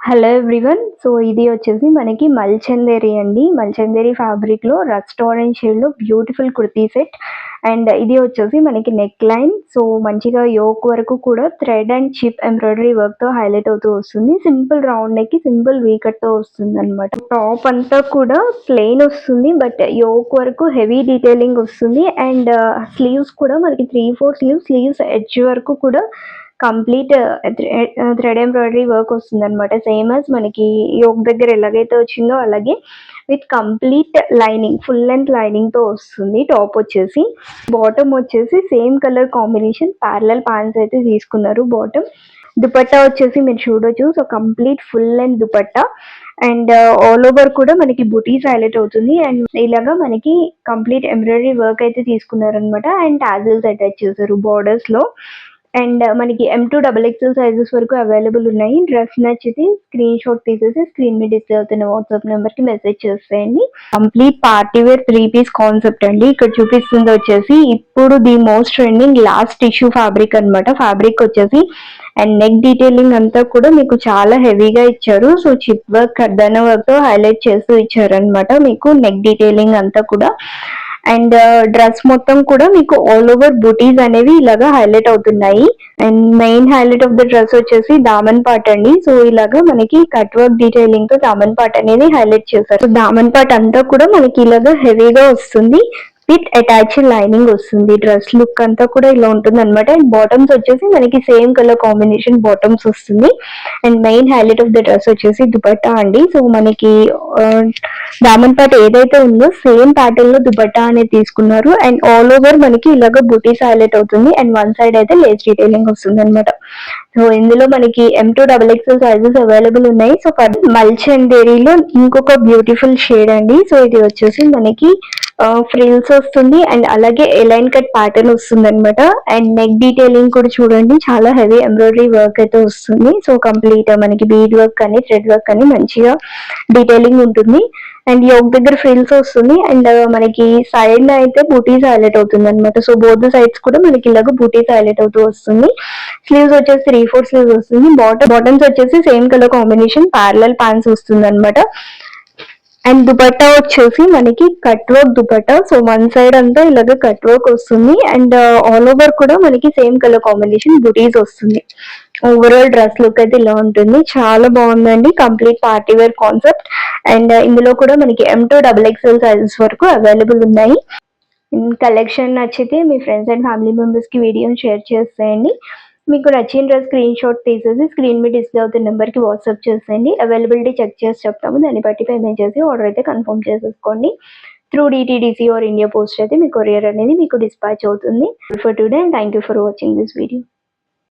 Hello everyone. So ఇది వచ్చేసి మనకి మల్చందేరి అండి. మల్చందేరి ఫ్యాబ్రిక్లో రస్ట్ ఆరెంజ్ షేడ్లో బ్యూటిఫుల్ కుర్తీ సెట్. అండ్ ఇది వచ్చేసి మనకి నెక్ లైన్. సో మంచిగా యోక్ వరకు కూడా థ్రెడ్ అండ్ చిప్ ఎంబ్రాయిడరీ వర్క్తో హైలైట్ అవుతూ వస్తుంది. సింపుల్ రౌండ్ నెక్ కి సింపుల్ వీకట్తో వస్తుంది అనమాట. టాప్ అంతా కూడా ప్లెయిన్ వస్తుంది, బట్ యోక్ వరకు హెవీ డీటెయిలింగ్ వస్తుంది. అండ్ స్లీవ్స్ కూడా మనకి 3-4 స్లీవ్స్ ఎడ్జ్ వరకు కూడా కంప్లీట్ థ్రెడ్ ఎంబ్రాయిడరీ వర్క్ వస్తుంది అనమాట. సేమ్ as మనకి యోక్ దగ్గర ఎలాగైతే వచ్చిందో అలాగే with complete lining, full length lining తో వస్తుంది. టాప్ వచ్చేసి బాటమ్ వచ్చేసి same colour combination parallel pants అయితే తీసుకున్నారు. బాటమ్ దుపట్టా వచ్చేసి మీరు చూడొచ్చు. So complete full length dupatta and all over కూడా మనకి బుటీస్ హైలైట్ అవుతుంది. అండ్ ఇలాగా మనకి కంప్లీట్ ఎంబ్రాయిడరీ వర్క్ అయితే తీసుకున్నారు అనమాట. అండ్ టాజిల్స్ అటాచ్ చేశారు బార్డర్స్ లో. అండ్ మనకి M2XXL సైజెస్ వరకు అవైలబుల్ ఉన్నాయి. డ్రెస్ నచ్చితే స్క్రీన్ షాట్ తీసేసి స్క్రీన్ మీద డిస్ప్లే అవుతున్న వాట్సాప్ నెంబర్ కి మెసేజ్ చేసేయండి. Complete party wear 3-piece concept అండి. ఇక్కడ చూపిస్తుంది వచ్చేసి ఇప్పుడు the most trending last tissue fabric అనమాట. ఫ్యాబ్రిక్ వచ్చేసి అండ్ నెక్ డీటెయిలింగ్ అంతా కూడా మీకు చాలా హెవీగా ఇచ్చారు. So chip work, kardana work తో హైలైట్ చేస్తూ ఇచ్చారు అనమాట మీకు నెక్ డీటెయిలింగ్ అంతా కూడా. అండ్ డ్రెస్ మొత్తం కూడా మీకు ఆల్ ఓవర్ బూటీస్ అనేవి ఇలాగా హైలైట్ అవుతున్నాయి. And main highlight of the dress వచ్చేసి దామన్ పార్ట్ అండి. సో ఇలాగా మనకి కట్ వర్క్ డీటెయిలింగ్ తో దామన్ పార్ట్ అనేది హైలైట్ చేశారు. సో దామన్ పార్ట్ అంతా కూడా మనకి ఇలాగా హెవీగా వస్తుంది విత్ అటాచ్డ్ లైనింగ్ వస్తుంది. డ్రెస్ లుక్ అంతా కూడా ఇలా ఉంటుంది అనమాట. అండ్ బాటమ్స్ వచ్చేసి మనకి సేమ్ కలర్ కాంబినేషన్ బాటమ్స్ వస్తుంది. And main highlight of the dress వచ్చేసి దుపట్టా అండి. సో మనకి దామన్ పార్ట్ ఏదైతే ఉందో సేమ్ ప్యాటర్న్ లో దుపట్టా అనేది తీసుకున్నారు. అండ్ ఆల్ ఓవర్ మనకి ఇలాగ బూటీస్ హైలైట్ అవుతుంది. అండ్ వన్ సైడ్ అయితే లేస్ డీటెయిలింగ్ వస్తుంది అనమాట. సో ఇందులో మనకి M2XXL సైజెస్ అవైలబుల్ ఉన్నాయి. సో మల్చందేరిలో ఇంకొక బ్యూటిఫుల్ షేడ్ అండి. సో ఇది వచ్చేసి మనకి ఫ్రిల్స్ వస్తుంది అండ్ అలాగే ఎలైన్ కట్ ప్యాటర్న్ వస్తుంది అనమాట. అండ్ నెక్ డీటెయిలింగ్ కూడా చూడండి, చాలా హెవీ ఎంబ్రాయిడరీ వర్క్ అయితే వస్తుంది. సో కంప్లీట్ మనకి బీడ్ వర్క్ అని థ్రెడ్ వర్క్ అని మంచిగా డీటెయిలింగ్ ఉంటుంది. అండ్ యోక్ దగ్గర ఫ్రిల్స్ వస్తుంది. అండ్ మనకి సైడ్ అయితే బూటీస్ హైలైట్ అవుతుంది అనమాట. సో బోత్ సైడ్స్ కూడా మనకి ఇలాగ బూటీస్ హైలైట్ అవుతూ వస్తుంది. స్లీవ్స్ వచ్చేసి 3-4 స్లీవ్స్ వస్తుంది. బాటమ్స్ వచ్చేసి same colour combination parallel pants వస్తుంది అనమాట. అండ్ దుపట్టా వచ్చేసి మనకి cut work dupatta. So one side అంతా ఇలాగ కట్ వర్క్ వస్తుంది. అండ్ ఆల్ ఓవర్ కూడా మనకి సేమ్ కలర్ కాంబినేషన్ బుటీస్ వస్తుంది. ఓవరాల్ డ్రెస్ లుక్ అయితే ఇలా ఉంటుంది. చాలా బాగుందండి. Complete party wear concept. And ఇందులో కూడా మనకి M2XXL సైజెస్ వరకు అవైలబుల్ ఉన్నాయి. కలెక్షన్ నచ్చితే మీ ఫ్రెండ్స్ అండ్ ఫ్యామిలీ మెంబర్స్ కి వీడియోని షేర్ చేసేయండి. మీకు నచ్చిన డ్రెస్ స్క్రీన్ షాట్ తీసేసి స్క్రీన్ మీద డిస్ప్లే అవుతున్న నెంబర్కి వాట్సాప్ చేసేయండి. అవైలబిలిటీ చెక్ చేసి చెప్తాము. దాన్ని బట్టి పేమెంట్ చేసి ఆర్డర్ అయితే కన్ఫర్మ్ చేసేసుకోండి. Through DTDC or India post అయితే మీ కొరియర్ అనేది మీకు డిస్పాచ్ అవుతుంది. For today and thank you for watching this video.